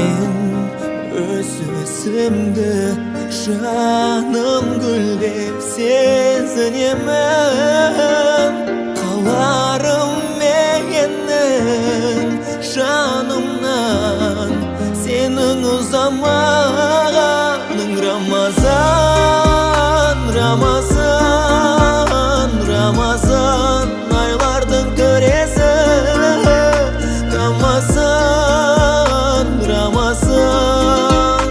Мен өзімді жаным гүл деп сезінемін. Қаларым менің жанымнан сенің ұзамағаның. Рамазан, Рамазан, Рамазан, айлардың төресі. Рамазан, Рамазан,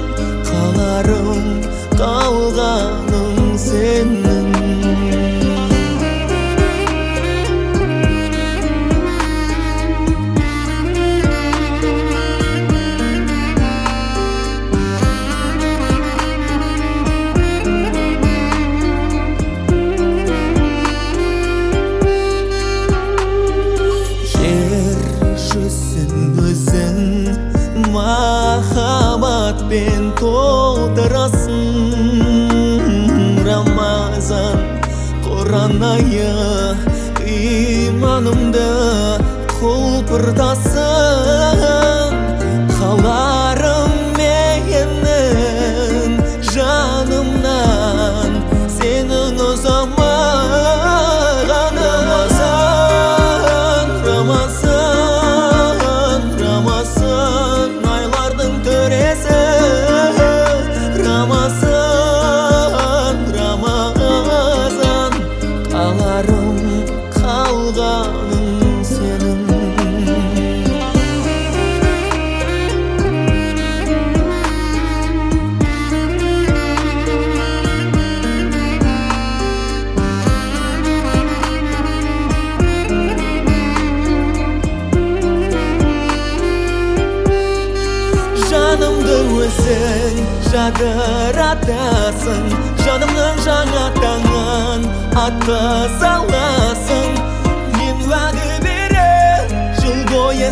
қаларым қалғаның сенің. Махаббатпен толтырасың. Рамазан, Құран айы иманымды құлпыртасың. Қаларым менің жанымнан сенің ұзамағаның. Рамазан, Рамазан, Рамазан, айлардың төресі. Рамазан, Рамазан, қаларым қалғаның сенің. Жанымды өзің жадыратасың. Жанымның жаңа таңын атқа саласың. Мен уәде берем, жыл бойы